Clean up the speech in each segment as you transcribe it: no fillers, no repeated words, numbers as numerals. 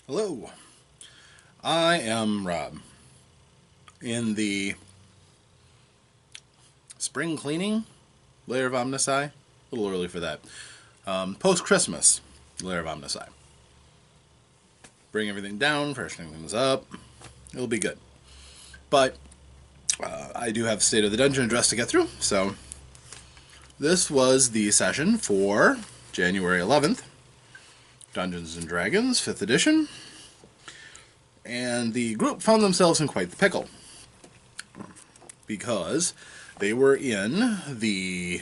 Hello, I am Rob. In the spring cleaning layer of OmnusI, a little early for that. Post-Christmas layer of OmnusI. Bring everything down, freshen things up. It'll be good. But I do have State of the Dungeon address to get through, so this was the session for January 11th, Dungeons & Dragons 5th edition, and the group found themselves in quite the pickle because they were in the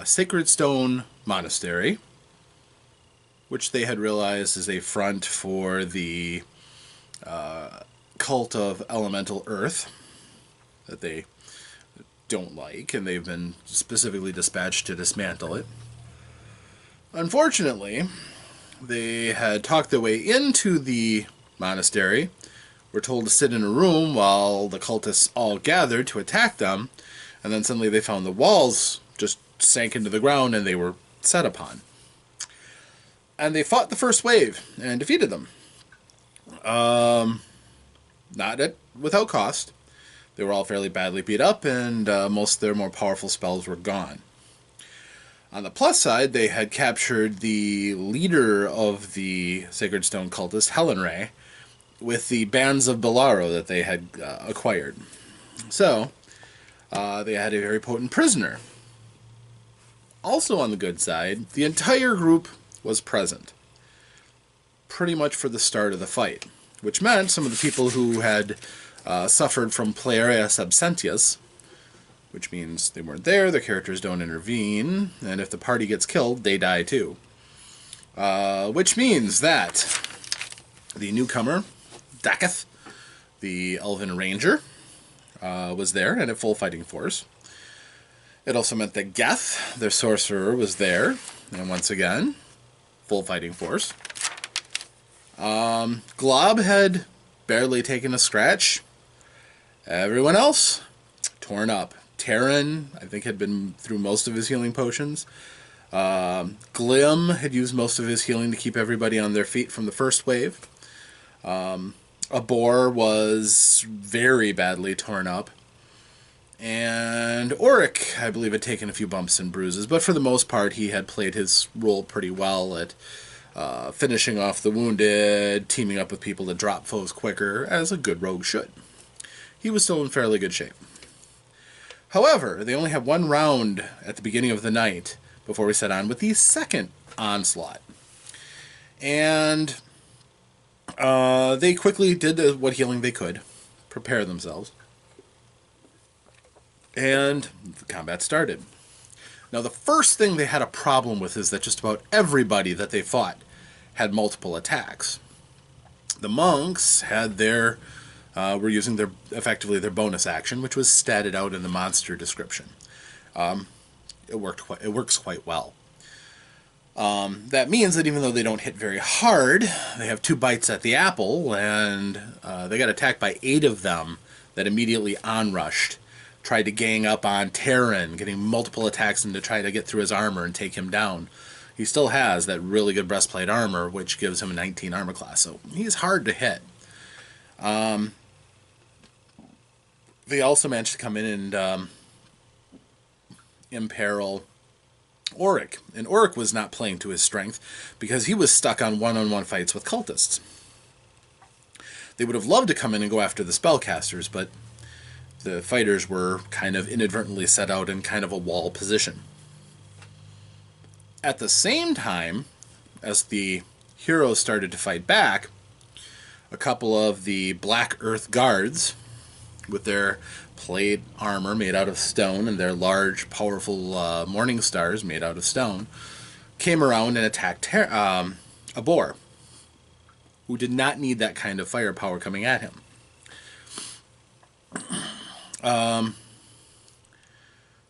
Sacred Stone Monastery, which they had realized is a front for the cult of elemental earth that they don't like, and they've been specifically dispatched to dismantle it. Unfortunately, they had talked their way into the monastery, were told to sit in a room while the cultists all gathered to attack them, and then suddenly they found the walls just sank into the ground and they were set upon. And they fought the first wave and defeated them. Without cost. They were all fairly badly beat up, and most of their more powerful spells were gone. On the plus side, they had captured the leader of the Sacred Stone cultist, Helen Ray, with the bands of Belaro that they had acquired. So, they had a very potent prisoner. Also on the good side, the entire group was present, pretty much for the start of the fight, which meant some of the people who had suffered from plerias absentius, which means they weren't there, their characters don't intervene, and if the party gets killed, they die too. Which means that the newcomer, Daketh, the Elven Ranger, was there and at full fighting force. It also meant that Geth, their sorcerer, was there, and once again, full fighting force. Glob had barely taken a scratch. Everyone else, torn up. Terran, I think, had been through most of his healing potions. Glim had used most of his healing to keep everybody on their feet from the first wave. Abor was very badly torn up. And Auric, I believe, had taken a few bumps and bruises, but for the most part, he had played his role pretty well at finishing off the wounded, teaming up with people to drop foes quicker, as a good rogue should. He was still in fairly good shape. However, they only had one round at the beginning of the night before we set on with the second onslaught. And they quickly did what healing they could, prepare themselves. And the combat started. Now, the first thing they had a problem with is that just about everybody that they fought had multiple attacks. The monks had were using effectively their bonus action, which was statted out in the monster description. It works quite well. That means that even though they don't hit very hard, they have 2 bites at the apple, and they got attacked by 8 of them that immediately onrushed. Tried to gang up on Terran, getting multiple attacks in to try to get through his armor and take him down. He still has that really good breastplate armor, which gives him a 19 armor class, so he's hard to hit. They also managed to come in and imperil Auric. And Auric was not playing to his strength because he was stuck on one-on-one fights with cultists. They would have loved to come in and go after the spellcasters, but the fighters were kind of inadvertently set out in kind of a wall position. At the same time, as the heroes started to fight back, a couple of the Black Earth Guards, with their plate armor made out of stone and their large, powerful morning stars made out of stone, came around and attacked Abor, who did not need that kind of firepower coming at him.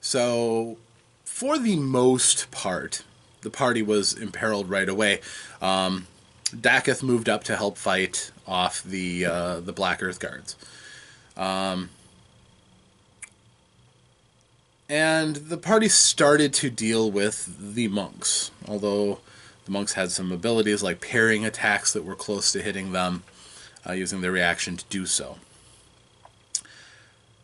So, for the most part, the party was imperiled right away. Daketh moved up to help fight off the Black Earth Guards. And the party started to deal with the monks, although The monks had some abilities like parrying attacks that were close to hitting them, using their reaction to do so.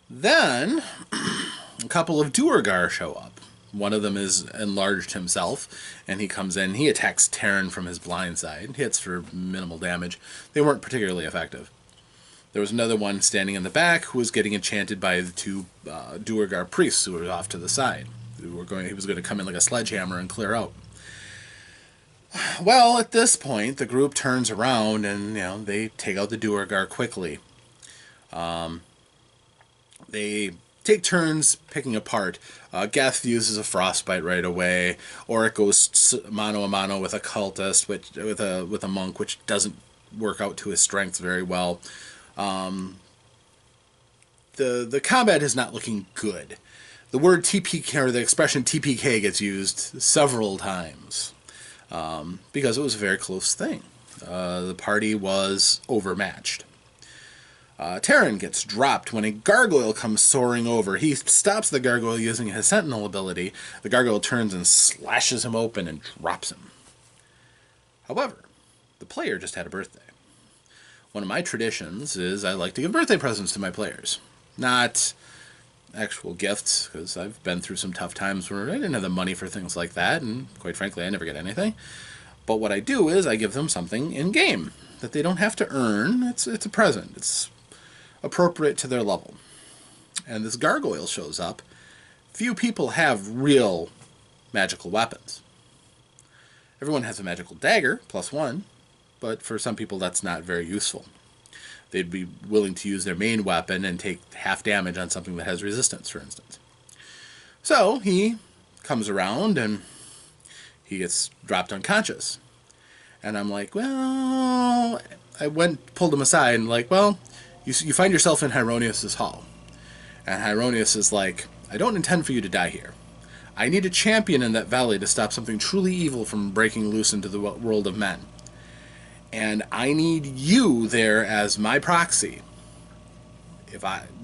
Then, a couple of Duergar show up. One of them is enlarged himself, and he comes in. He attacks Terran from his blind side. Hits for minimal damage. They weren't particularly effective. There was another one standing in the back who was getting enchanted by the two Duergar priests who were off to the side. He was going to come in like a sledgehammer and clear out. Well, at this point, the group turns around and they take out the Duergar quickly. They take turns picking apart. Geth uses a frostbite right away, or it goes mano a mano with a cultist, with a monk, which doesn't work out to his strength very well. The combat is not looking good. The word TPK, or the expression TPK, gets used several times because it was a very close thing. The party was overmatched. Terran gets dropped when a gargoyle comes soaring over. He stops the gargoyle using his sentinel ability. The gargoyle turns and slashes him open and drops him. However, the player just had a birthday. One of my traditions is I like to give birthday presents to my players. Not actual gifts, because I've been through some tough times where I didn't have the money for things like that, and quite frankly, I never get anything. But what I do is I give them something in-game that they don't have to earn. It's a present. It's appropriate to their level. And this gargoyle shows up. Few people have real magical weapons. Everyone has a magical dagger, +1, but for some people that's not very useful. They'd be willing to use their main weapon and take half damage on something that has resistance, for instance. So he comes around and he gets dropped unconscious. And I'm like, well, I pulled him aside and like, well, you find yourself in Hieronius' hall. And Hieronius is like, I don't intend for you to die here. I need a champion in that valley to stop something truly evil from breaking loose into the world of men. And I need you there as my proxy.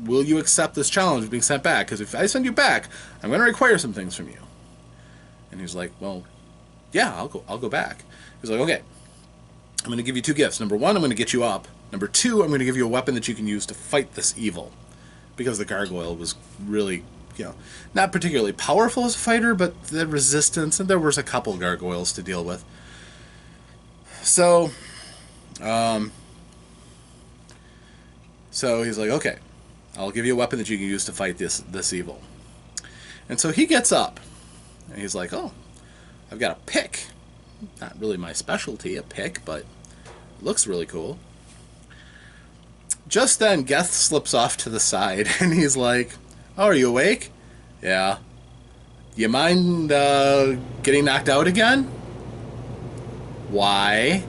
Will you accept this challenge of being sent back? Because if I send you back, I'm going to require some things from you. And he's like, well, yeah, I'll go back. He's like, okay, I'm going to give you 2 gifts. Number 1, I'm going to get you up. Number 2, I'm going to give you a weapon that you can use to fight this evil. Because the gargoyle was really, not particularly powerful as a fighter, but the resistance, and there was a couple gargoyles to deal with. So he's like, okay, I'll give you a weapon that you can use to fight this evil. And so he gets up, and he's like, oh, I've got a pick. Not really my specialty, a pick, but it looks really cool. Just then, Geth slips off to the side, and he's like, oh, are you awake? Yeah. You mind getting knocked out again? Why?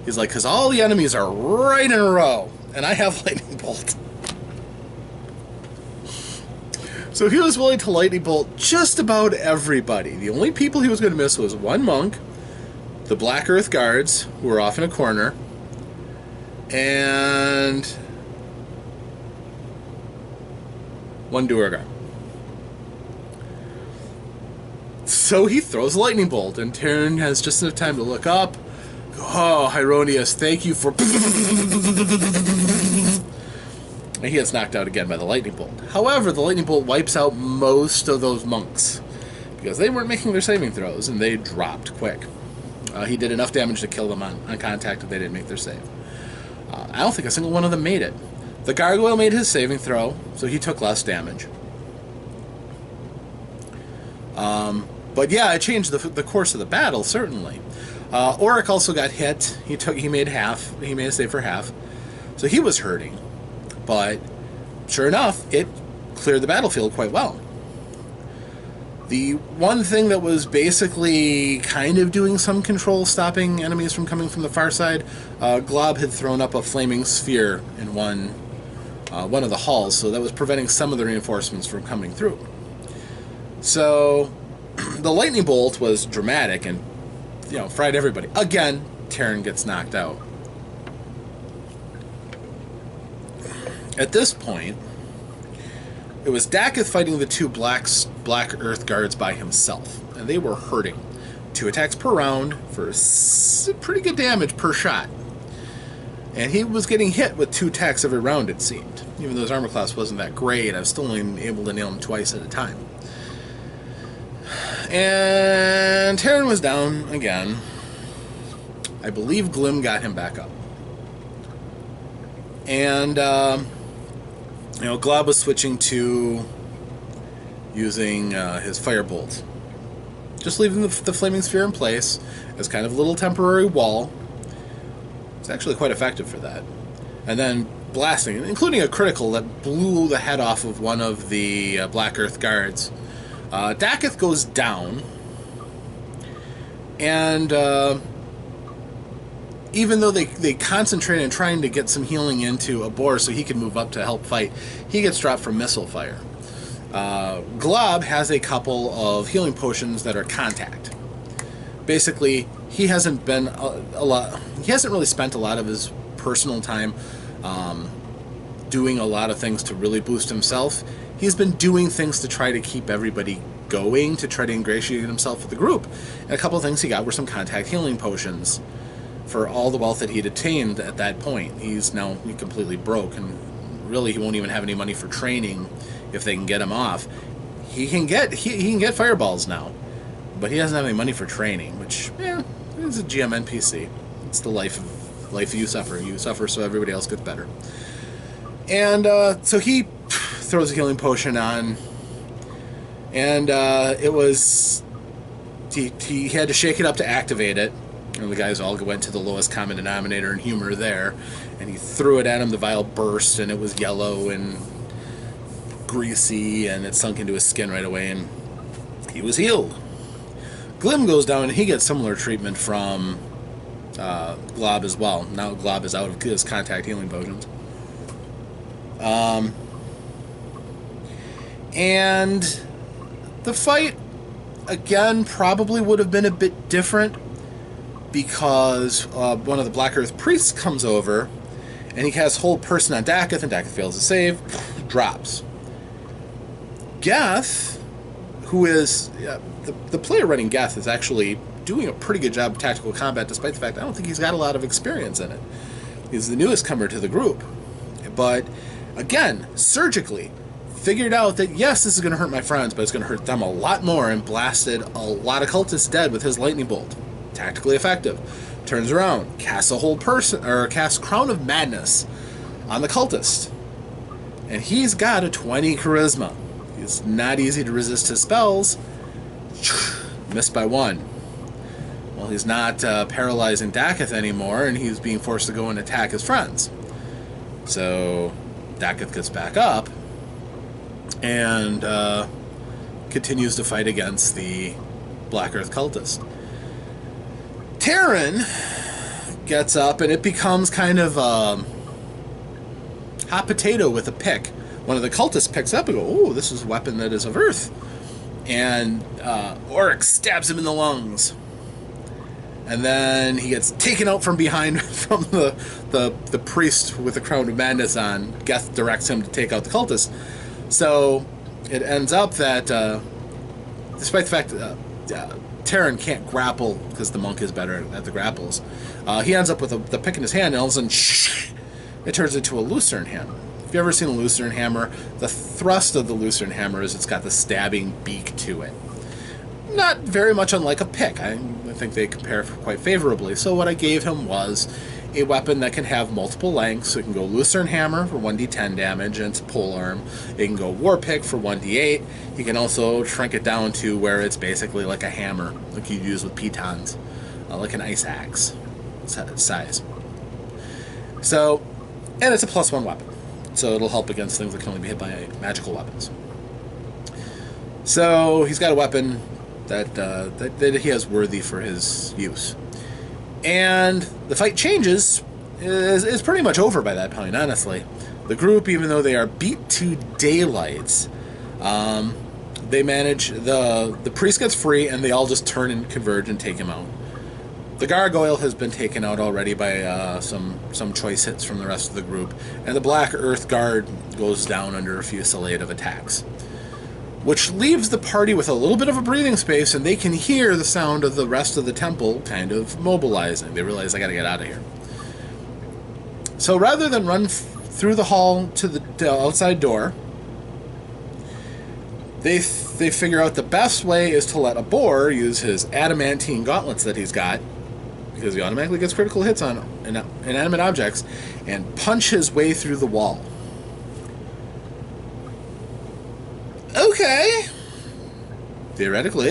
He's like, because all the enemies are right in a row, and I have lightning bolt. So he was willing to lightning bolt just about everybody. The only people he was going to miss was 1 monk, the Black Earth guards, who were off in a corner, and 1 Duergar. So he throws a lightning bolt, and Terran has just enough time to look up. Oh, Hieronius, thank you for... And he gets knocked out again by the lightning bolt. However, the lightning bolt wipes out most of those monks, because they weren't making their saving throws, and they dropped quick. He did enough damage to kill them on contact if they didn't make their save. I don't think a single one of them made it. The gargoyle made his saving throw, so he took less damage. But yeah, it changed the course of the battle, certainly. Auric also got hit. He made a save for half. So he was hurting. But sure enough, it cleared the battlefield quite well. The one thing that was basically kind of doing some control, stopping enemies from coming from the far side, Glob had thrown up a flaming sphere in one of the halls, so that was preventing some of the reinforcements from coming through. So the lightning bolt was dramatic and fried everybody. Again, Terran gets knocked out. At this point, it was Dakith fighting the 2 Black Earth guards by himself, and they were hurting. 2 attacks per round for pretty good damage per shot. And he was getting hit with 2 attacks every round, it seemed. Even though his armor class wasn't that great, I was still only able to nail him twice at a time. And Terran was down again. I believe Glim got him back up. And, Glob was switching to using his firebolt. Just leaving the flaming sphere in place as kind of a little temporary wall. It's actually quite effective for that. And then blasting, including a critical that blew the head off of one of the Black Earth guards. Dakith goes down, and even though they concentrate on trying to get some healing into Abor so he can move up to help fight, he gets dropped from missile fire. Glob has a couple of healing potions that are contact. Basically, he hasn't been he hasn't really spent a lot of his personal time doing a lot of things to really boost himself. He's been doing things to try to keep everybody going, to try to ingratiate himself with the group. And a couple of things he got were some contact healing potions for all the wealth that he'd attained at that point. He's now completely broke, and really he won't even have any money for training if they can get him off. He can get fireballs now, but he doesn't have any money for training, which, is a GM NPC. It's the life you suffer. You suffer so everybody else gets better. And so he throws a healing potion on, and it was he had to shake it up to activate it. And the guys all went to the lowest common denominator and humor there, and he threw it at him. The vial burst, and it was yellow and greasy, and it sunk into his skin right away, and he was healed. Glim goes down, and he gets similar treatment from Glob as well. Now Glob is out of his contact healing potions. And the fight, again, probably would have been a bit different because one of the Black Earth priests comes over, and he casts Hold Person on Dakith, and Dakith fails to save, drops. Geth, who is... the player running Geth is actually doing a pretty good job of tactical combat, despite the fact I don't think he's got a lot of experience in it. He's the newest comer to the group. But, again, surgically, figured out that, yes, this is going to hurt my friends, but it's going to hurt them a lot more, and blasted a lot of cultists dead with his lightning bolt. Tactically effective. Turns around, casts a Hold Person, or casts Crown of Madness on the cultist. And he's got a 20 charisma. It's not easy to resist his spells. Missed by 1. Well, he's not paralyzing Dakith anymore, and he's being forced to go and attack his friends. So Dakith gets back up and continues to fight against the Black Earth cultist. Terran gets up, and it becomes kind of hot potato with a pick. One of the cultists picks up and goes, "Oh, this is a weapon that is of earth." And Oryx stabs him in the lungs. And then he gets taken out from behind from the priest with the Crown of Madness on. Geth directs him to take out the cultist. So it ends up that, despite the fact that Terran can't grapple because the monk is better at the grapples, he ends up with the pick in his hand, and all of a sudden, it turns into a Lucerne hammer. If you've ever seen a Lucerne hammer, the thrust of the Lucerne hammer is it's got the stabbing beak to it. Not very much unlike a pick. I think they compare quite favorably. So what I gave him was a weapon that can have multiple lengths. So it can go Lucerne hammer for 1d10 damage, and it's a polearm. It can go War Pick for 1d8. You can also shrink it down to where it's basically like a hammer, like you'd use with pitons, like an ice axe size. So, and it's a +1 weapon. So it'll help against things that can only be hit by magical weapons. So he's got a weapon that he has worthy for his use. And the fight changes, is pretty much over by that point, honestly. The group, even though they are beat to daylights, they manage, the priest gets free, and they all just turn and converge and take him out. The gargoyle has been taken out already by some choice hits from the rest of the group, and the Black Earth Guard goes down under a fusillade of attacks. which leaves the party with a little bit of a breathing space, and they can hear the sound of the rest of the temple kind of mobilizing. They realize, I gotta get out of here. So rather than run through the hall to the outside door, they figure out the best way is to let a boar use his adamantine gauntlets that he's got, because he automatically gets critical hits on inanimate objects, and punch his way through the wall. Okay. Theoretically,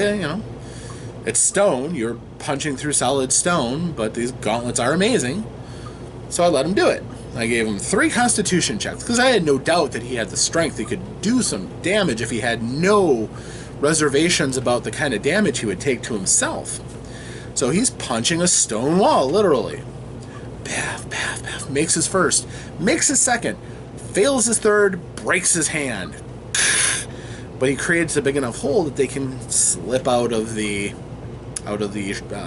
it's stone. You're punching through solid stone, but these gauntlets are amazing. So I let him do it. I gave him 3 constitution checks, because I had no doubt that he had the strength. He could do some damage if he had no reservations about the kind of damage he would take to himself. So he's punching a stone wall, literally. Paff, paff, paff. Makes his first. Makes his second. Fails his third. Breaks his hand. But he creates a big enough hole that they can slip out of the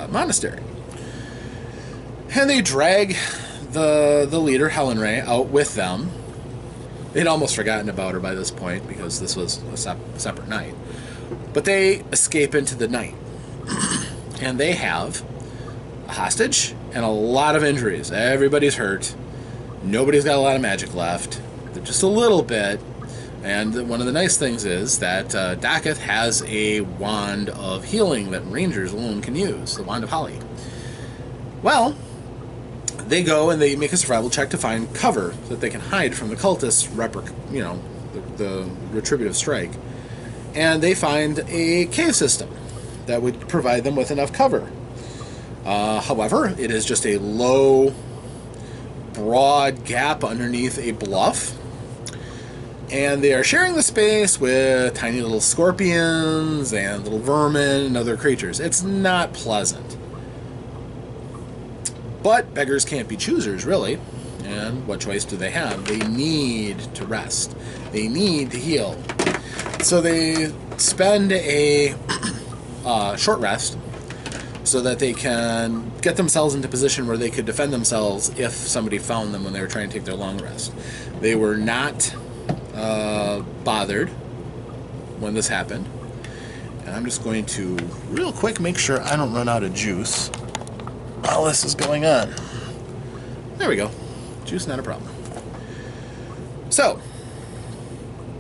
monastery. And they drag the leader, Helen Ray, out with them. They'd almost forgotten about her by this point, because this was a separate night. But they escape into the night. And they have a hostage and a lot of injuries. Everybody's hurt. Nobody's got a lot of magic left. Just a little bit. And one of the nice things is that Daketh has a wand of healing that rangers alone can use, the Wand of Holly. Well, they go and they make a survival check to find cover so that they can hide from the cultists, the retributive strike. And they find a cave system that would provide them with enough cover. However, it is just a low, broad gap underneath a bluff. And they are sharing the space with tiny little scorpions and little vermin and other creatures. It's not pleasant. But beggars can't be choosers, really. And what choice do they have? They need to rest. They need to heal. So they spend a short rest so that they can get themselves into position where they could defend themselves if somebody found them when they were trying to take their long rest. They were not bothered when this happened. And I'm just going to real quick make sure I don't run out of juice while this is going on. There we go. Juice, not a problem. So,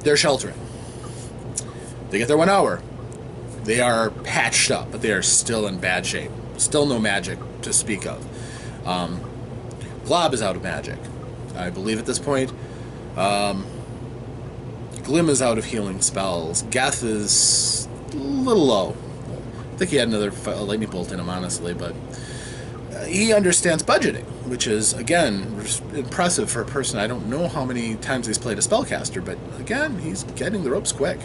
they're sheltering. They get their 1 hour. They are patched up, but they are still in bad shape. Still no magic to speak of. Glob is out of magic, I believe, at this point. Glim is out of healing spells. Geth is a little low. I think he had another lightning bolt in him, honestly, but he understands budgeting, which is, again, impressive for a person. I don't know how many times he's played a spellcaster, but again, he's getting the ropes quick.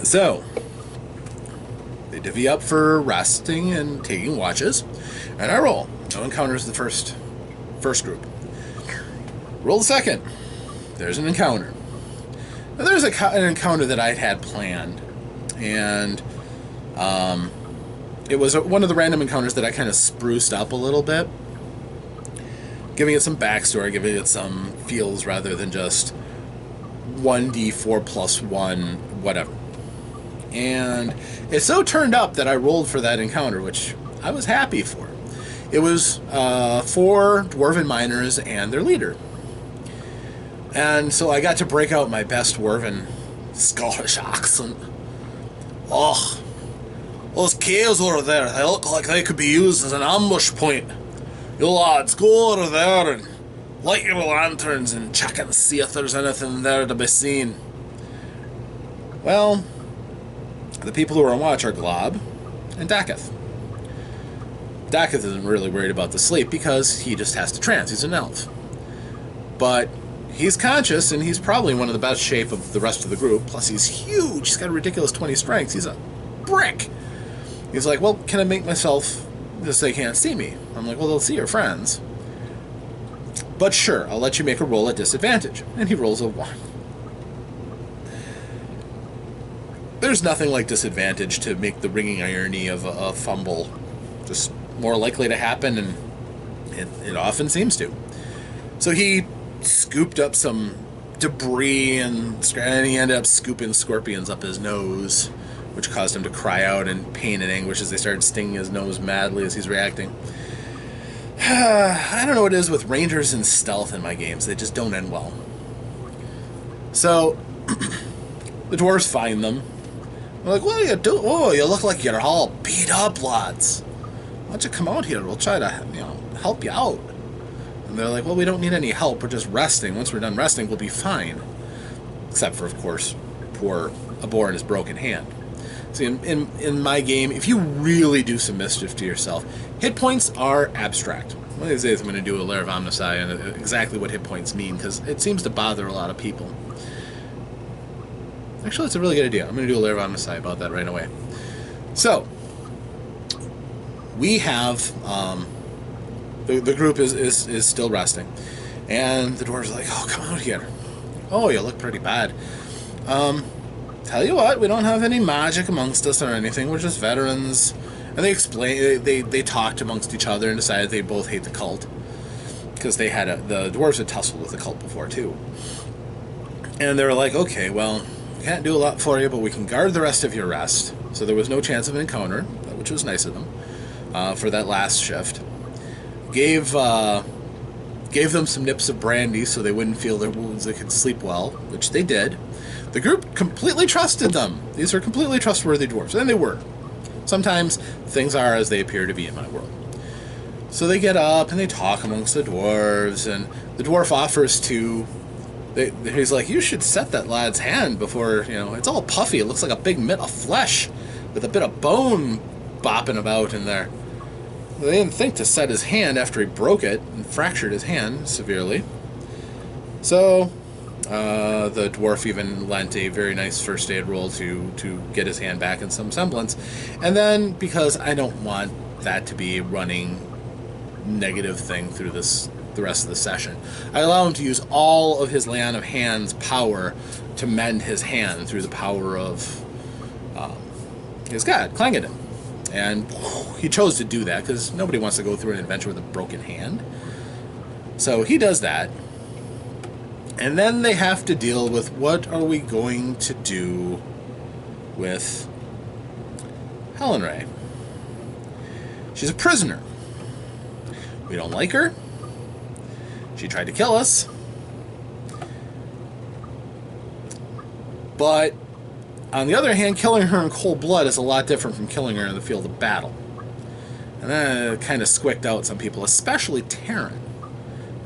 So, they divvy up for resting and taking watches, and I roll. No encounters the first group. Roll the second. There's an encounter. Now, there's an encounter that I'd had planned, and it was one of the random encounters that I kind of spruced up a little bit, giving it some backstory, giving it some feels rather than just 1d4 plus 1, whatever. And it so turned up that I rolled for that encounter, which I was happy for. It was 4 dwarven miners and their leader. And so I got to break out my best dwarven Scottish accent. Oh, those caves over there, they look like they could be used as an ambush point. You lads, go over there and light your lanterns and check and see if there's anything there to be seen. Well, the people who are on watch are Glob and Daketh. Daketh isn't really worried about the sleep because he just has to trance. He's an elf. But he's conscious, and he's probably one of the best shape of the rest of the group. Plus, he's huge. He's got a ridiculous 20 strength. He's a brick. He's like, well, can I make myself so they can't see me? I'm like, well, they'll see your friends. But sure, I'll let you make a roll at disadvantage. And he rolls a 1. There's nothing like disadvantage to make the ringing irony of a fumble just more likely to happen, and it often seems to. So he scooped up some debris, and he ended up scooping scorpions up his nose, which caused him to cry out in pain and anguish as they started stinging his nose madly as he's reacting. I don't know what it is with rangers and stealth in my games. They just don't end well. So, the dwarves find them. They're like, what are you doing? Oh, you look like you're all beat up, lads. Why don't you come out here? We'll try to, help you out. And they're like, well, we don't need any help. We're just resting. Once we're done resting, we'll be fine. Except for, of course, poor Abor and his broken hand. See, in my game, if you really do some mischief to yourself, hit points are abstract. One of these days I'm going to do a layer of OmnusI and exactly what hit points mean, because it seems to bother a lot of people. Actually, it's a really good idea. I'm going to do a layer of OmnusI about that right away. So, we have... the group is still resting. And the dwarves are like, oh, come out here. Oh, you look pretty bad. Tell you what, we don't have any magic amongst us or anything. We're just veterans. And they explain, they talked amongst each other and decided they both hate the cult. Because the dwarves had tussled with the cult before, too. And they were like, okay, well, we can't do a lot for you, but we can guard the rest of your rest. So there was no chance of an encounter, which was nice of them, for that last shift. Gave them some nips of brandy so they wouldn't feel their wounds, they could sleep well, which they did. The group completely trusted them. These are completely trustworthy dwarves, and they were. Sometimes things are as they appear to be in my world. So they get up and they talk amongst the dwarves, and the dwarf offers to... he's like, you should set that lad's hand before, it's all puffy. It looks like a big mitt of flesh with a bit of bone bopping about in there. They didn't think to set his hand after he broke it and fractured his hand severely. So, the dwarf even lent a very nice first aid roll to get his hand back in some semblance. And then, because I don't want that to be a running negative thing through the rest of the session, I allow him to use all of his Lay on of Hands power to mend his hand through the power of his god, Clangeddon. And he chose to do that because nobody wants to go through an adventure with a broken hand. So he does that. And then they have to deal with, what are we going to do with Helen Ray? She's a prisoner. We don't like her. She tried to kill us. But on the other hand, killing her in cold blood is a lot different from killing her in the field of battle. And that kind of squicked out some people, especially Terran,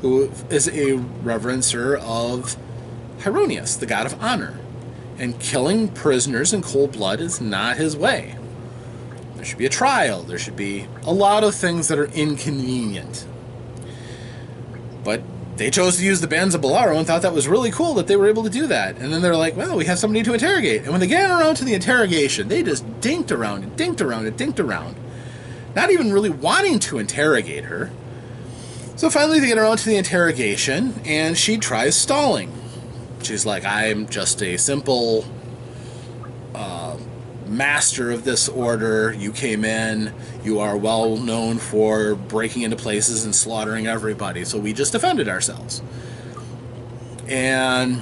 who is a reverencer of Hieronius, the god of honor. And killing prisoners in cold blood is not his way. There should be a trial. There should be a lot of things that are inconvenient. But they chose to use the bands of Bolaro and thought that was really cool that they were able to do that. And then they're like, well, we have somebody to interrogate. And when they get around to the interrogation, they just dinked around and dinked around and dinked around. Not even really wanting to interrogate her. So finally they get around to the interrogation, and she tries stalling. She's like, I'm just a simple master of this order. You came in. You are well known for breaking into places and slaughtering everybody. So we just defended ourselves. And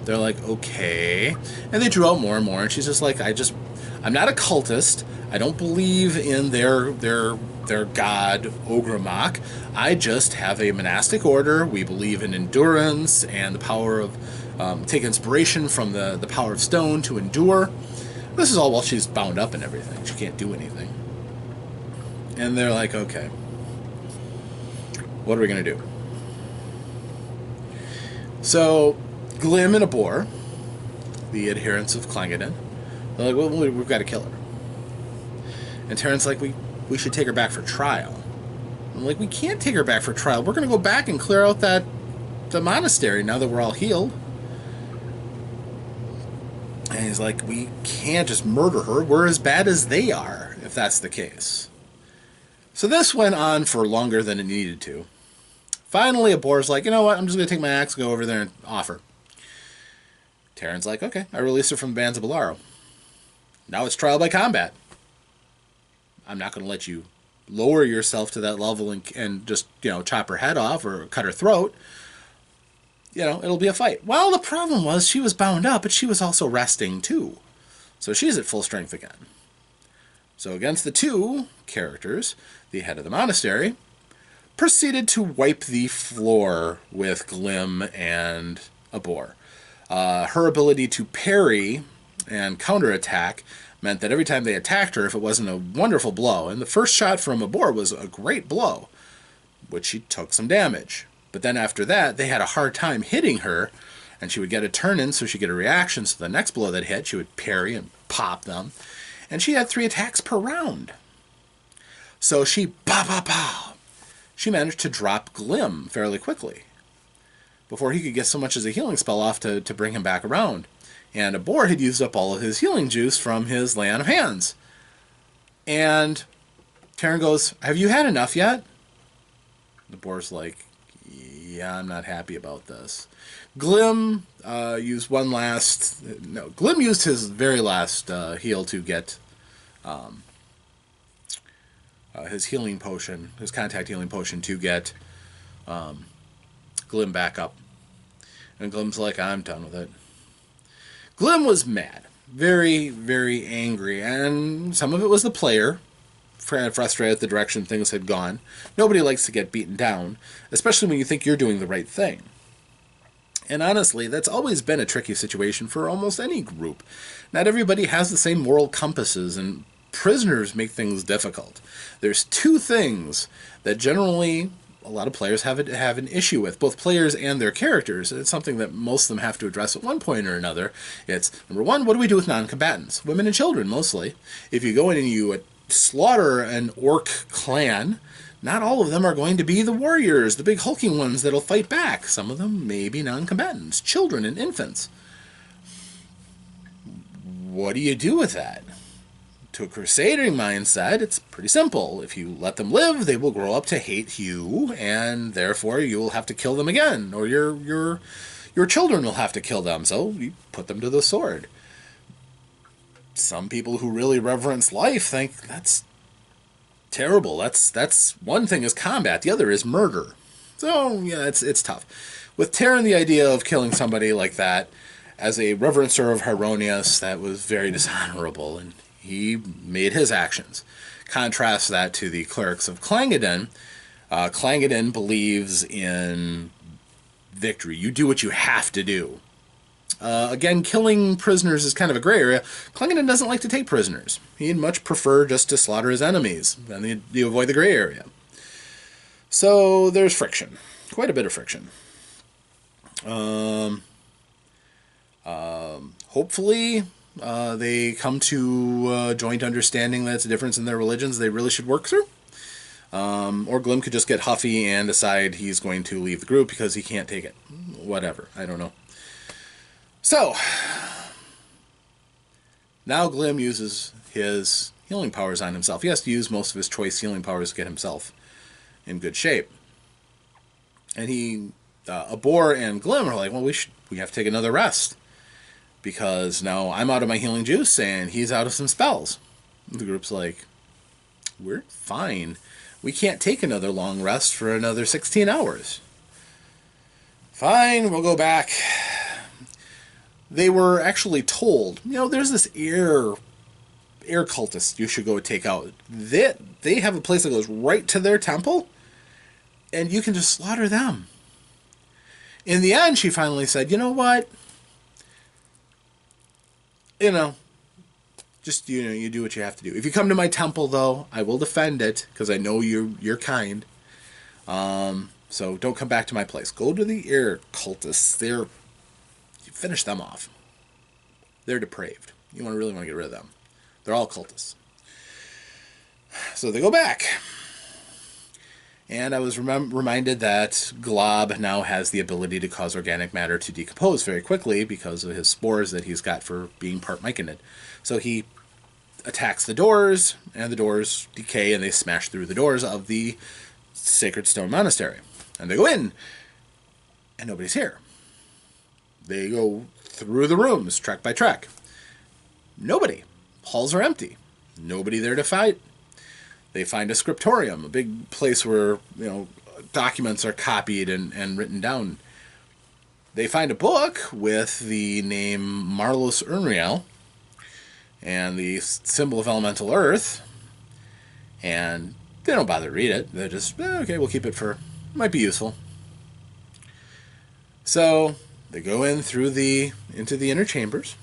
they're like, okay. And they drew out more and more. And she's just like, I'm not a cultist. I don't believe in their god, Ogramok. I just have a monastic order. We believe in endurance and the power of... take inspiration from the power of stone to endure. This is all while she's bound up and everything. She can't do anything. And they're like, okay, what are we going to do? So, Glim and Abor, the adherents of Clangeddon, they're like, well, we've got to kill her. And Terran's like, we should take her back for trial. I'm like, we can't take her back for trial. We're going to go back and clear out the monastery now that we're all healed. And he's like, we can't just murder her. We're as bad as they are, if that's the case. So this went on for longer than it needed to. Finally, Abor's like, you know what? I'm just going to take my axe, go over there, and offer. Terran's like, okay, I release her from the bands of Bolaro. Now it's trial by combat. I'm not going to let you lower yourself to that level and just, chop her head off or cut her throat. it'll be a fight. Well, the problem was she was bound up, but she was also resting too. So she's at full strength again. So against the two characters, the head of the monastery proceeded to wipe the floor with Glim and a boar. Her ability to parry and counterattack meant that every time they attacked her, if it wasn't a wonderful blow, and the first shot from a boar was a great blow, which she took some damage. But then after that, they had a hard time hitting her, and she would get a turn in so she'd get a reaction, so the next blow that hit, she would parry and pop them. And she had 3 attacks per round. So she, she managed to drop Glim fairly quickly before he could get so much as a healing spell off to bring him back around. And a boar had used up all of his healing juice from his lay on of hands. And Taryn goes, "Have you had enough yet?" The boar's like, "Yeah, I'm not happy about this." Glim used Glim used his very last heal to get his healing potion, his contact healing potion, to get Glim back up. And Glim's like, "I'm done with it." Glim was mad. Very, very angry. And some of it was the player, frustrated at the direction things had gone. Nobody likes to get beaten down, especially when you think you're doing the right thing. And honestly, that's always been a tricky situation for almost any group. Not everybody has the same moral compasses, and prisoners make things difficult. There's 2 things that generally a lot of players have an issue with, both players and their characters. It's something that most of them have to address at one point or another. It's, number 1, what do we do with non-combatants? Women and children, mostly. If you go in and you slaughter an orc clan, not all of them are going to be the warriors, the big hulking ones that'll fight back. Some of them may be non-combatants, children and infants. What do you do with that? To a crusading mindset, it's pretty simple. If you let them live, they will grow up to hate you, and therefore you will have to kill them again, or your children will have to kill them, so you put them to the sword. Some people who really reverence life think that's terrible. That's one thing is combat, the other is murder. So yeah, it's tough. With Terran, the idea of killing somebody like that, as a reverencer of Hieronius, that was very dishonorable, and he made his actions. Contrast that to the clerics of Clangeddon. Clangeddon believes in victory. You do what you have to do. Again, killing prisoners is kind of a gray area. Clangeddon doesn't like to take prisoners. He'd much prefer just to slaughter his enemies, and you avoid the gray area. So there's friction. Quite a bit of friction. Hopefully they come to a joint understanding that it's a difference in their religions they really should work through. Or Glim could just get huffy and decide he's going to leave the group because he can't take it. Whatever. I don't know. So, now Glim uses his healing powers on himself. He has to use most of his choice healing powers to get himself in good shape. And Abor and Glim are like, well, we have to take another rest, because now I'm out of my healing juice and he's out of some spells. The group's like, we're fine. We can't take another long rest for another 16 hours. Fine, we'll go back. They were actually told, there's this air cultist you should go take out. They have a place that goes right to their temple, and you can just slaughter them. In the end, she finally said, you know what? Just, you do what you have to do. If you come to my temple, though, I will defend it, because I know you're kind. So don't come back to my place. Go to the air cultists. You finish them off. They're depraved. You really want to get rid of them. They're all cultists. So they go back. And I was reminded that Glob now has the ability to cause organic matter to decompose very quickly because of his spores that he's got for being part myconid. So he attacks the doors, and the doors decay, and they smash through the doors of the Sacred Stone Monastery. And they go in, and nobody's here. They go through the rooms, track by track. Nobody. Halls are empty. Nobody there to fight. They find a scriptorium, a big place where, documents are copied and written down. They find a book with the name Marlos Urnriel and the symbol of elemental earth, and they don't bother to read it. They're just, okay, we'll keep it for, might be useful. So they go in through into the inner chambers,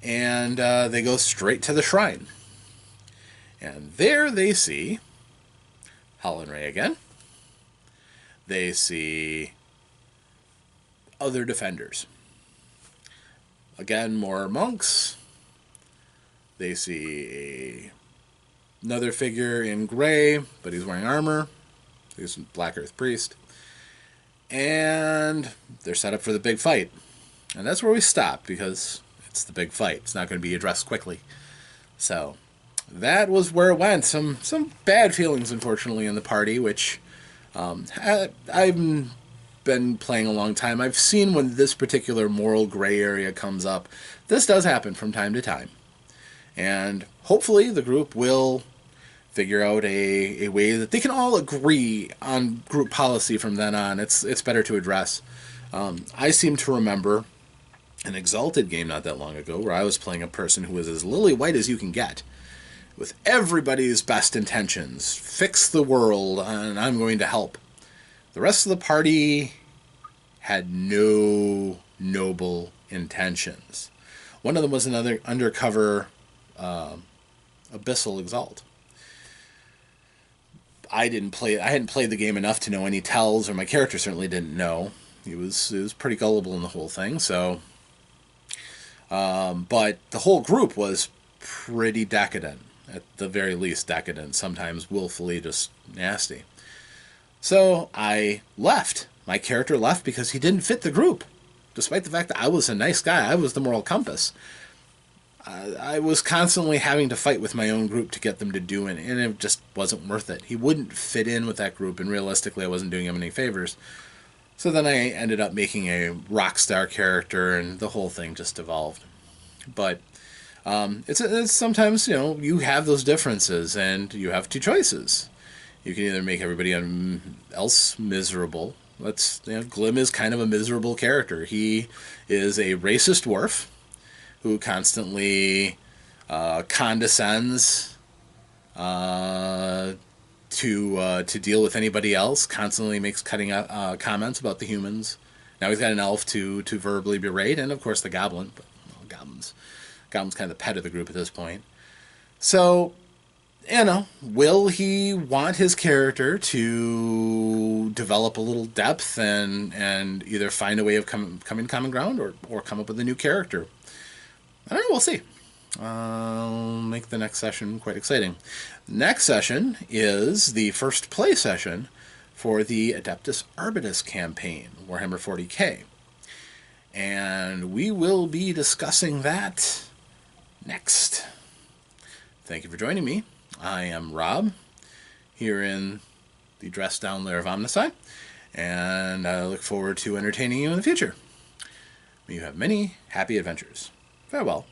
and they go straight to the shrine. And there they see Helen Ray again. They see other defenders. Again, more monks. They see another figure in gray, but he's wearing armor. He's a Black Earth priest. And they're set up for the big fight. And that's where we stop, because it's the big fight. It's not going to be addressed quickly. So that was where it went. Some bad feelings, unfortunately, in the party, which I've been playing a long time. I've seen when this particular moral gray area comes up. This does happen from time to time. And hopefully the group will figure out a way that they can all agree on group policy from then on. It's better to address. I seem to remember an Exalted game not that long ago where I was playing a person who was as lily white as you can get, with everybody's best intentions. Fix the world, and I'm going to help. The rest of the party had no noble intentions. One of them was another undercover Abyssal Exalt. I hadn't played the game enough to know any tells, or my character certainly didn't know. He was pretty gullible in the whole thing, so... but the whole group was pretty decadent. At the very least decadent, sometimes willfully just nasty. So I left. My character left because he didn't fit the group. Despite the fact that I was a nice guy, I was the moral compass. I was constantly having to fight with my own group to get them to do it, and it just wasn't worth it. He wouldn't fit in with that group, and realistically I wasn't doing him any favors. So then I ended up making a rock star character, and the whole thing just evolved. But it's sometimes, you have those differences, and you have two choices. You can either make everybody else miserable. Glim is kind of a miserable character. He is a racist dwarf who constantly condescends to deal with anybody else, constantly makes cutting comments about the humans. Now he's got an elf to verbally berate, and of course the goblin. But Goblin's kind of the pet of the group at this point. So, will he want his character to develop a little depth and either find a way of coming to common ground or come up with a new character? I don't know, we'll see. I'll make the next session quite exciting. Next session is the first play session for the Adeptus Arbitus campaign, Warhammer 40k. And we will be discussing that next. Thank you for joining me. I am Rob, here in the dressed down lair of OmnusI, and I look forward to entertaining you in the future. May you have many happy adventures. Farewell.